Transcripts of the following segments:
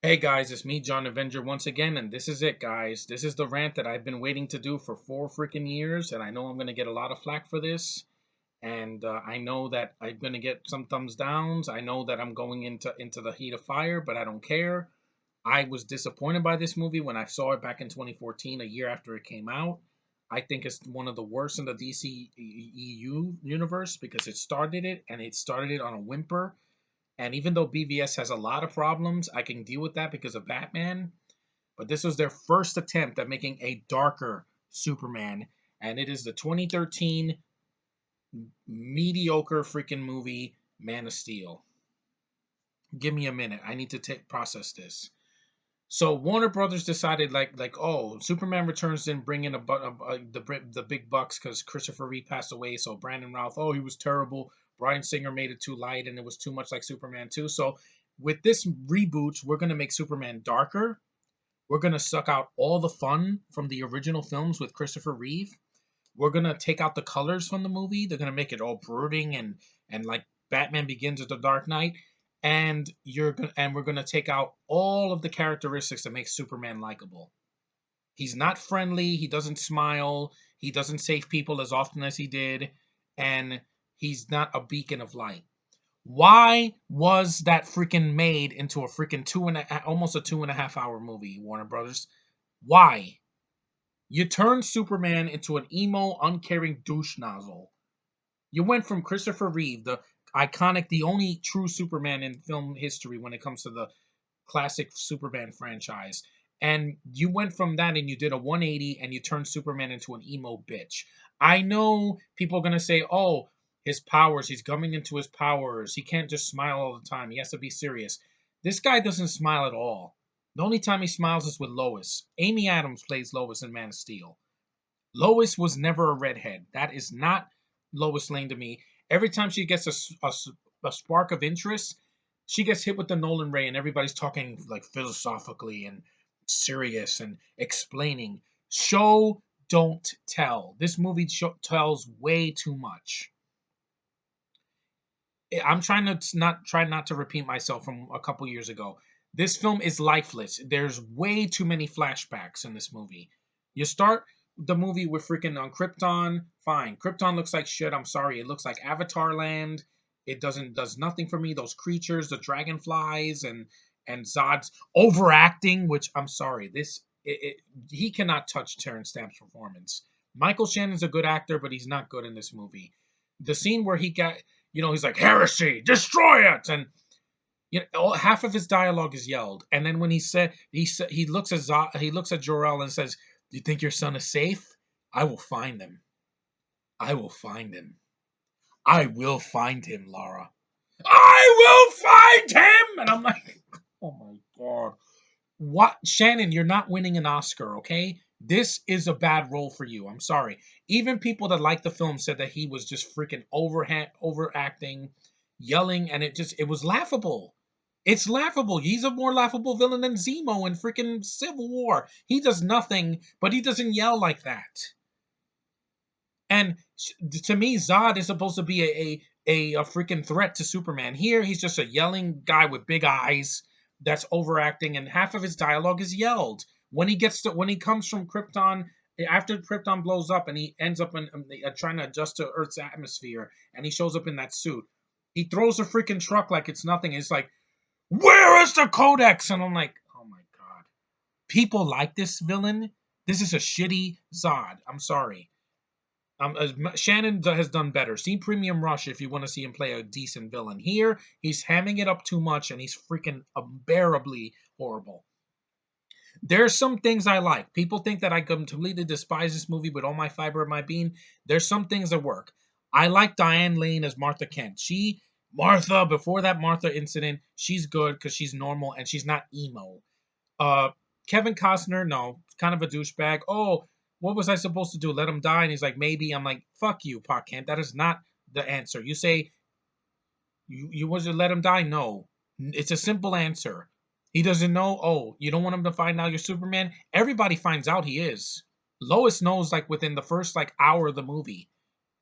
Hey guys, it's me, John Avenger, once again, and this is it, guys. This is the rant that I've been waiting to do for 4 freaking years, and I know I'm gonna get a lot of flack for this, and I know that I'm gonna get some thumbs downs. I know that I'm going into the heat of fire, but I don't care. I was disappointed by this movie when I saw it back in 2014, a year after it came out. I think it's one of the worst in the DC EU universe because it started it on a whimper, and even though BVS has a lot of problems, I can deal with that because of Batman. But this was their first attempt at making a darker Superman. And it is the 2013 mediocre freaking movie, Man of Steel. Give me a minute. I need to process this. So Warner Brothers decided, oh, Superman Returns didn't bring in the big bucks because Christopher Reeve passed away. So Brandon Routh, oh, he was terrible. Bryan Singer made it too light, and it was too much like Superman 2. So with this reboot, we're gonna make Superman darker. We're gonna suck out all the fun from the original films with Christopher Reeve. We're gonna take out the colors from the movie. They're gonna make it all brooding and like Batman Begins with the Dark Knight. And we're gonna take out all of the characteristics that make Superman likable. He's not friendly. He doesn't smile. He doesn't save people as often as he did, and he's not a beacon of light. Why was that freaking made into a freaking almost a 2.5 hour movie, Warner Brothers? Why? You turned Superman into an emo, uncaring douche nozzle. You went from Christopher Reeve, the iconic, the only true Superman in film history when it comes to the classic Superman franchise. And you went from that and you did a 180 and you turned Superman into an emo bitch. I know people are going to say, oh, his powers, he's coming into his powers. He can't just smile all the time. He has to be serious. This guy doesn't smile at all. The only time he smiles is with Lois. Amy Adams plays Lois in Man of Steel. Lois was never a redhead. That is not Lois Lane to me. Every time she gets a spark of interest, she gets hit with the Nolan ray, and everybody's talking like philosophically and serious and explaining. Show, don't tell. This movie tells way too much. I'm trying to not to repeat myself from a couple years ago. This film is lifeless. There's way too many flashbacks in this movie. You start the movie with freaking on Krypton. Fine, Krypton looks like shit. I'm sorry. It looks like Avatar Land. It does nothing for me. Those creatures, the dragonflies, and Zod's overacting. Which I'm sorry. He cannot touch Terrence Stamp's performance. Michael Shannon's a good actor, but he's not good in this movie. The scene where he got, he's like, heresy, destroy it, and half of his dialogue is yelled, and then when he looks at Jor-El and says, "Do you think your son is safe? I will find them. I will find him. I will find him, Lara. I will find him!" And I'm like, oh my god. What, Shannon, you're not winning an Oscar, okay? This is a bad role for you. I'm sorry. Even people that like the film said that he was just freaking overacting, yelling, and it was laughable. It's laughable. He's a more laughable villain than Zemo in freaking Civil War. He does nothing, but he doesn't yell like that. And to me, Zod is supposed to be a freaking threat to Superman. Here, he's just a yelling guy with big eyes that's overacting, and half of his dialogue is yelled. When he comes from Krypton, after Krypton blows up, and he ends up in trying to adjust to Earth's atmosphere, and he shows up in that suit, he throws a freaking truck like it's nothing. It's like, where is the Codex? And I'm like, oh my god, people like this villain. This is a shitty Zod. I'm sorry. Shannon has done better. See Premium Rush if you want to see him play a decent villain. Here, he's hamming it up too much, and he's freaking unbearably horrible. There's some things I like. People think that I completely despise this movie with all my fiber of my being. There's some things that work. I like Diane Lane as Martha Kent. Before that Martha incident, she's good because she's normal and she's not emo. Uh, Kevin Costner, no, kind of a douchebag. Oh, what was I supposed to do? Let him die? And he's like, maybe. I'm like, fuck you, Pa Kent. That is not the answer. You say you was to let him die? No. It's a simple answer. He doesn't know. Oh, you don't want him to find out you're Superman? Everybody finds out he is. Lois knows like within the first like hour of the movie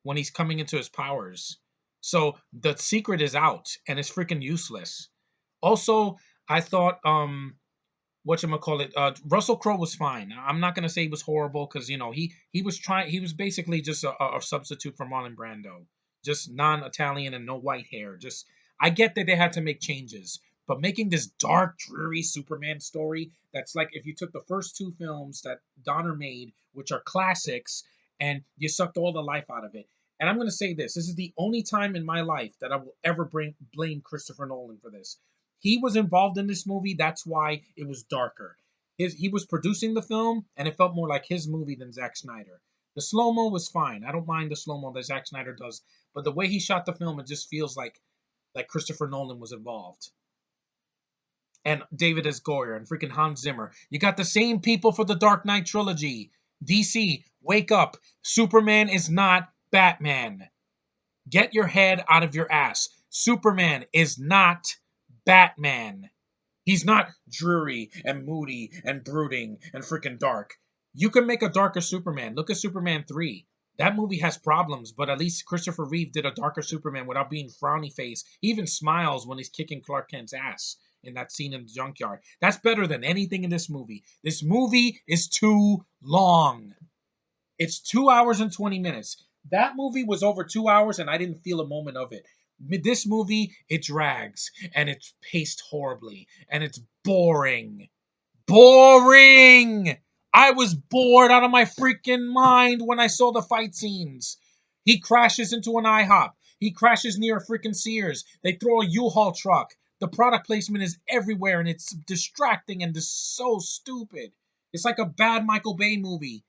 when he's coming into his powers. So the secret is out and it's freaking useless. Also, I thought whatchamacallit, Russell Crowe was fine. I'm not gonna say he was horrible because he was trying. He was basically just a substitute for Marlon Brando, just non-Italian and no white hair. Just I get that they had to make changes, but making this dark, dreary Superman story that's like if you took the first two films that Donner made, which are classics, and you sucked all the life out of it. And I'm gonna say this: this is the only time in my life that I will ever blame Christopher Nolan for this. He was involved in this movie. That's why it was darker. He was producing the film, and it felt more like his movie than Zack Snyder. The slow mo was fine. I don't mind the slow mo that Zack Snyder does, but the way he shot the film, it just feels like Christopher Nolan was involved. And David S. Goyer and freaking Hans Zimmer. You got the same people for the Dark Knight trilogy. DC, wake up. Superman is not Batman. Get your head out of your ass. Superman is not Batman. He's not dreary and moody and brooding and freaking dark. You can make a darker Superman. Look at Superman 3. That movie has problems, but at least Christopher Reeve did a darker Superman without being frowny face. He even smiles when he's kicking Clark Kent's ass in that scene in the junkyard. That's better than anything in this movie. This movie is too long. It's 2 hours and 20 minutes. That movie was over 2 hours and I didn't feel a moment of it. This movie, it drags and it's paced horribly and it's boring. Boring! I was bored out of my freaking mind when I saw the fight scenes. He crashes into an IHOP. He crashes near a freaking Sears. They throw a U-Haul truck. The product placement is everywhere and it's distracting and just so stupid. It's like a bad Michael Bay movie.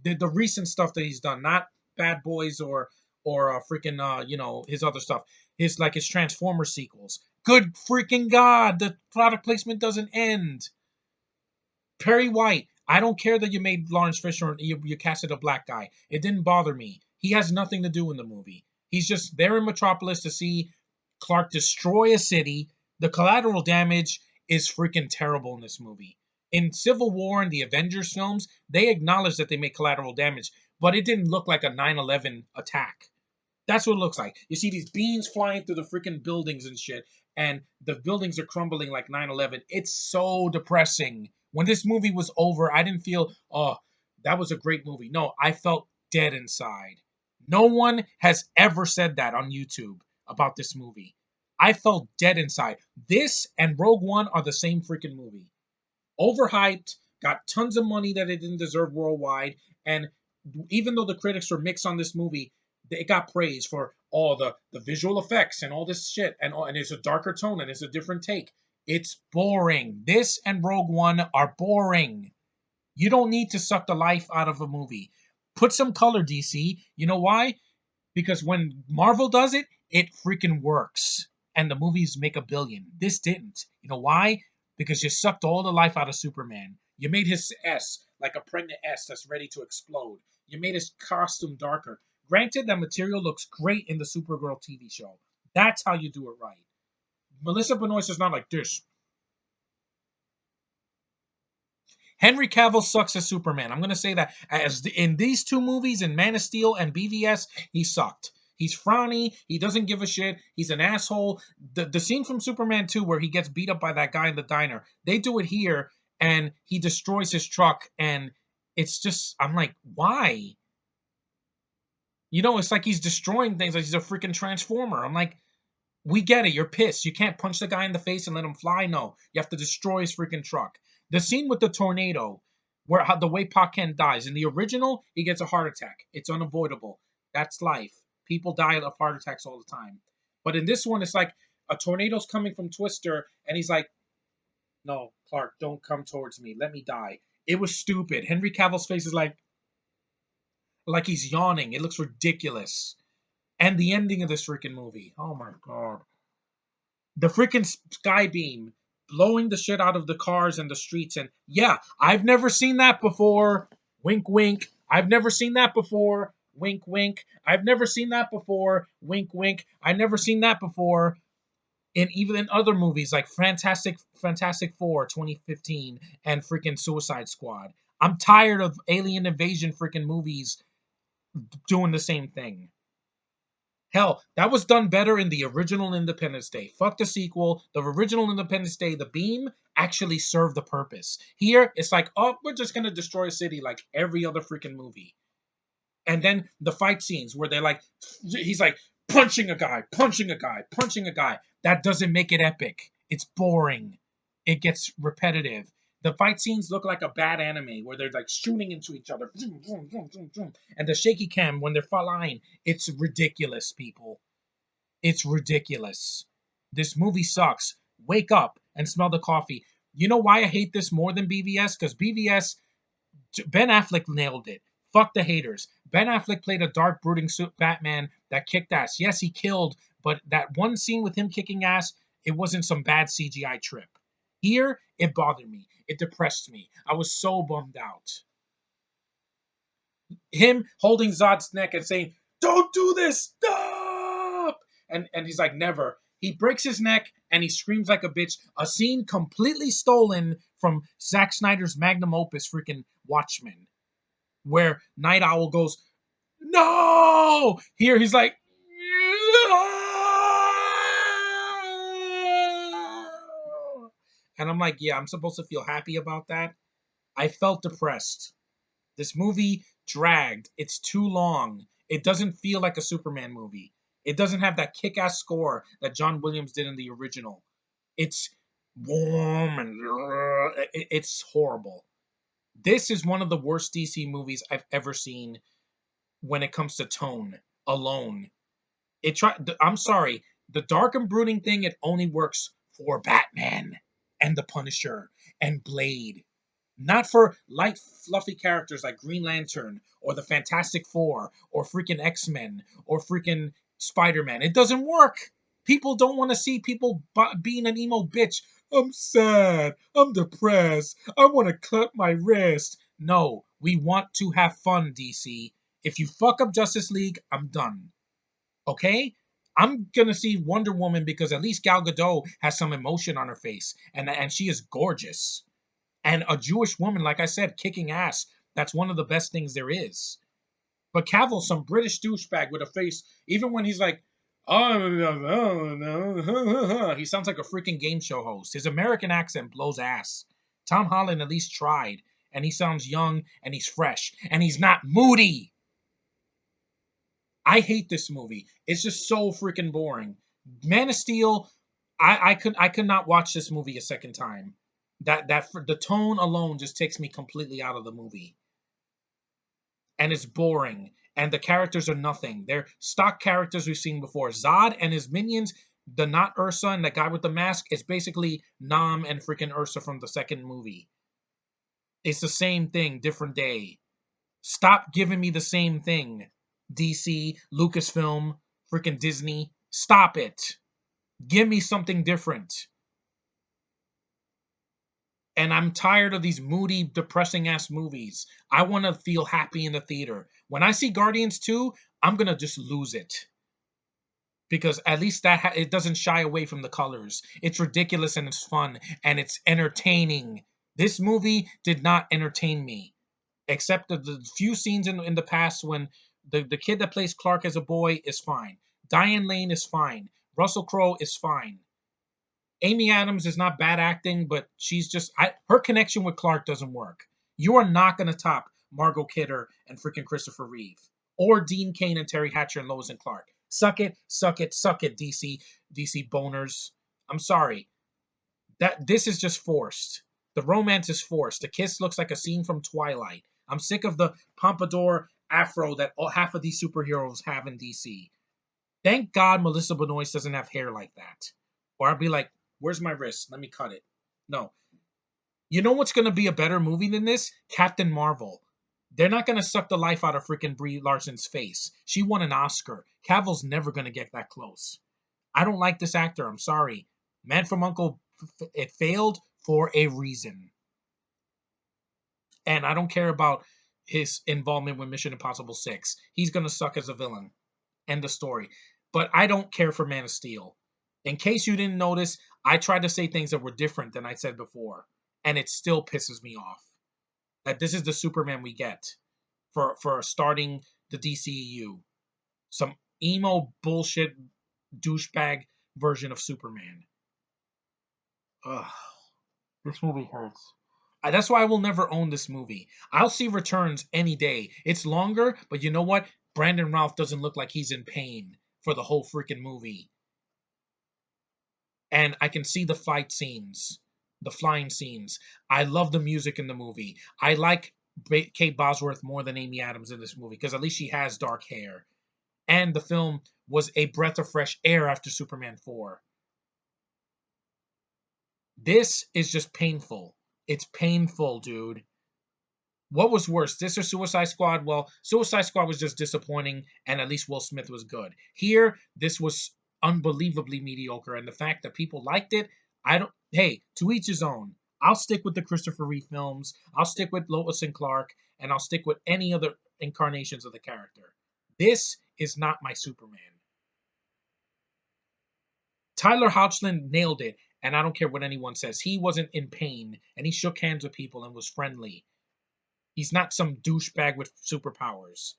The recent stuff that he's done, not Bad Boys or freaking his other stuff. His Transformer sequels. Good freaking god, the product placement doesn't end. Perry White, I don't care that you made Lawrence Fisher and you casted a black guy. It didn't bother me. He has nothing to do in the movie. He's just there in Metropolis to see Clark destroy a city. The collateral damage is freaking terrible in this movie. In Civil War and the Avengers films, they acknowledge that they make collateral damage, but it didn't look like a 9/11 attack. That's what it looks like. You see these beams flying through the freaking buildings and shit, and the buildings are crumbling like 9/11. It's so depressing. When this movie was over, I didn't feel, oh, that was a great movie. No, I felt dead inside. No one has ever said that on YouTube about this movie. I felt dead inside. This and Rogue One are the same freaking movie. Overhyped, got tons of money that it didn't deserve worldwide, and even though the critics were mixed on this movie, it got praise for all the visual effects and all this shit, and it's a darker tone and it's a different take. It's boring. This and Rogue One are boring. You don't need to suck the life out of a movie. Put some color, DC. You know why? Because when Marvel does it, it freaking works. And the movies make a billion. This didn't. You know why? Because you sucked all the life out of Superman. You made his S like a pregnant S that's ready to explode. You made his costume darker. Granted, that material looks great in the Supergirl TV show. That's how you do it right. Melissa Benoist is not like this. Henry Cavill sucks as Superman. I'm going to say that in these two movies, in Man of Steel and BVS, he sucked. He's frowny. He doesn't give a shit. He's an asshole. The scene from Superman 2 where he gets beat up by that guy in the diner, they do it here, and he destroys his truck, and it's just, I'm like, why? It's like he's destroying things like he's a freaking transformer. I'm like, we get it. You're pissed. You can't punch the guy in the face and let him fly. No, you have to destroy his freaking truck. The scene with the tornado, where the way Pa Kent dies in the original, he gets a heart attack. It's unavoidable. That's life. People die of heart attacks all the time. But in this one, it's like a tornado's coming from Twister, and he's like, "No, Clark, don't come towards me. Let me die." It was stupid. Henry Cavill's face is like he's yawning. It looks ridiculous. And the ending of this freaking movie. Oh my god. The freaking sky beam blowing the shit out of the cars and the streets. And yeah, I've never seen that before. Wink, wink. I've never seen that before. Wink, wink. I've never seen that before. Wink, wink. I've never seen that before. Even in other movies like Fantastic Four 2015 and freaking Suicide Squad. I'm tired of alien invasion freaking movies doing the same thing. Hell, that was done better in the original Independence Day. Fuck the sequel. The original Independence Day, the beam actually serve the purpose. Here, it's like, oh, we're just gonna destroy a city like every other freaking movie. And then the fight scenes where they're like, he's like punching a guy, punching a guy, punching a guy. That doesn't make it epic. It's boring. It gets repetitive. The fight scenes look like a bad anime where they're like shooting into each other. And the shaky cam when they're flying. It's ridiculous, people. It's ridiculous. This movie sucks. Wake up and smell the coffee. You know why I hate this more than BVS? Because BVS, Ben Affleck nailed it. Fuck the haters. Ben Affleck played a dark, brooding Batman that kicked ass. Yes, he killed, but that one scene with him kicking ass, it wasn't some bad CGI trip. Here, it bothered me. It depressed me. I was so bummed out. Him holding Zod's neck and saying, "Don't do this! Stop!" And he's like, "Never." He breaks his neck and he screams like a bitch. A scene completely stolen from Zack Snyder's magnum opus, freaking Watchmen, where Night Owl goes, "No!" Here he's like, "No!" And I'm like, yeah, I'm supposed to feel happy about that. I felt depressed. This movie dragged. It's too long. It doesn't feel like a Superman movie. It doesn't have that kick-ass score that John Williams did in the original. It's warm and it's horrible. This is one of the worst DC movies I've ever seen when it comes to tone alone. I'm sorry, the dark and brooding thing, it only works for Batman and the Punisher and Blade, not for light, fluffy characters like Green Lantern or the Fantastic Four or freaking X-Men or freaking Spider-Man. It doesn't work. People don't want to see people being an emo bitch. I'm sad. I'm depressed. I want to cut my wrist. No, we want to have fun, DC. If you fuck up Justice League, I'm done. Okay? I'm gonna see Wonder Woman because at least Gal Gadot has some emotion on her face, and she is gorgeous. And a Jewish woman, like I said, kicking ass. That's one of the best things there is. But Cavill's some British douchebag with a face. Even when he's like, oh no, no, he sounds like a freaking game show host. His American accent blows ass. Tom Holland at least tried, and he sounds young and he's fresh and he's not moody. I hate this movie. It's just so freaking boring. Man of Steel, I could not watch this movie a second time. That the tone alone just takes me completely out of the movie, and it's boring. And the characters are nothing. They're stock characters we've seen before. Zod and his minions, the not Ursa and the guy with the mask, is basically Nam and freaking Ursa from the second movie. It's the same thing, different day. Stop giving me the same thing. DC, Lucasfilm, freaking Disney. Stop it. Give me something different. And I'm tired of these moody, depressing ass movies. I want to feel happy in the theater. When I see Guardians 2, I'm going to just lose it. Because at least it doesn't shy away from the colors. It's ridiculous and it's fun and it's entertaining. This movie did not entertain me, except the few scenes in the past when the kid that plays Clark as a boy is fine. Diane Lane is fine. Russell Crowe is fine. Amy Adams is not bad acting, but she's just her connection with Clark doesn't work. You are not going to top Margot Kidder and freaking Christopher Reeve or Dean Cain and Terry Hatcher and Lois and Clark. Suck it, suck it, suck it, DC boners. I'm sorry. That this is just forced. The romance is forced. The kiss looks like a scene from Twilight. I'm sick of the pompadour afro that half of these superheroes have in DC. Thank God Melissa Benoist doesn't have hair like that. Or I'd be like, where's my wrist? Let me cut it. No. You know what's going to be a better movie than this? Captain Marvel. They're not going to suck the life out of freaking Brie Larson's face. She won an Oscar. Cavill's never going to get that close. I don't like this actor. I'm sorry. Man from Uncle, it failed for a reason. And I don't care about his involvement with Mission Impossible 6. He's going to suck as a villain. End of story. But I don't care for Man of Steel. In case you didn't notice, I tried to say things that were different than I said before. And it still pisses me off. That this is the Superman we get for starting the DCEU. Some emo bullshit douchebag version of Superman. Ugh. This movie hurts. That's why I will never own this movie. I'll see Returns any day. It's longer, but you know what? Brandon Routh doesn't look like he's in pain for the whole freaking movie. And I can see the fight scenes, the flying scenes. I love the music in the movie. I like Kate Bosworth more than Amy Adams in this movie because at least she has dark hair. And the film was a breath of fresh air after Superman 4. This is just painful. It's painful, dude. What was worse, this or Suicide Squad? Well, Suicide Squad was just disappointing, and at least Will Smith was good. Here, this was unbelievably mediocre, and the fact that people liked it, I don't. Hey, to each his own. I'll stick with the Christopher Reeve films. I'll stick with Lois and Clark, and I'll stick with any other incarnations of the character. This is not my Superman. Tyler Hoechlin nailed it, and I don't care what anyone says. He wasn't in pain, and he shook hands with people and was friendly. He's not some douchebag with superpowers.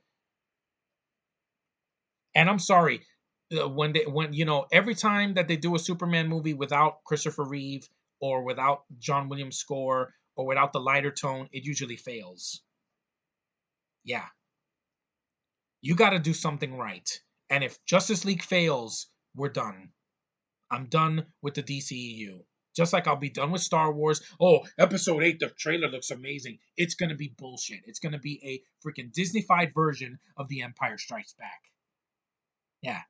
And I'm sorry, when every time that they do a Superman movie without Christopher Reeve or without John Williams' score or without the lighter tone, it usually fails. Yeah, you got to do something right. And if Justice League fails, we're done. I'm done with the DCEU. Just like I'll be done with Star Wars. Oh, episode 8, the trailer looks amazing. It's going to be bullshit. It's going to be a freaking Disney-fied version of The Empire Strikes Back. Yeah.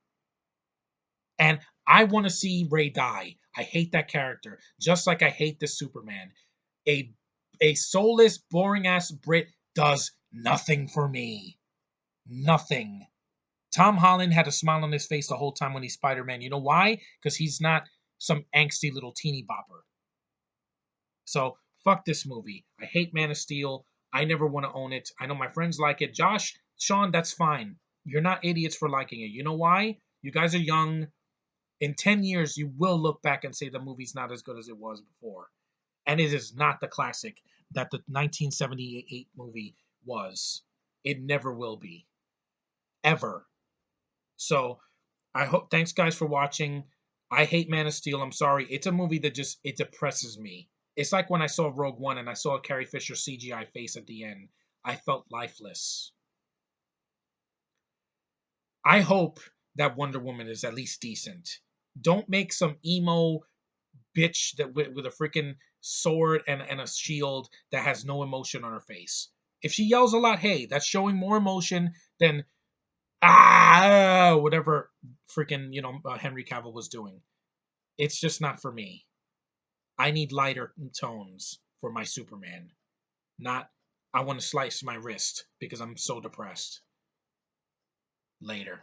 And I want to see Ray die. I hate that character. Just like I hate the Superman. A a soulless, boring ass Brit does nothing for me. Nothing. Tom Holland had a smile on his face the whole time when he's Spider-Man. You know why? Because he's not some angsty little teeny bopper. So fuck this movie. I hate Man of Steel. I never want to own it. I know my friends like it. Josh, Sean, that's fine. You're not idiots for liking it. You know why? You guys are young. In 10 years, you will look back and say the movie's not as good as it was before. And it is not the classic that the 1978 movie was. It never will be. Ever. So I hope. Thanks, guys, for watching. I hate Man of Steel. I'm sorry. It's a movie that just it depresses me. It's like when I saw Rogue One and I saw Carrie Fisher CGI face at the end. I felt lifeless. I hope that Wonder Woman is at least decent. Don't make some emo bitch that with a freaking sword and a shield that has no emotion on her face. If she yells a lot, hey, that's showing more emotion than whatever freaking Henry Cavill was doing. It's just not for me. I need lighter tones for my Superman. Not I want to slice my wrist because I'm so depressed. Later.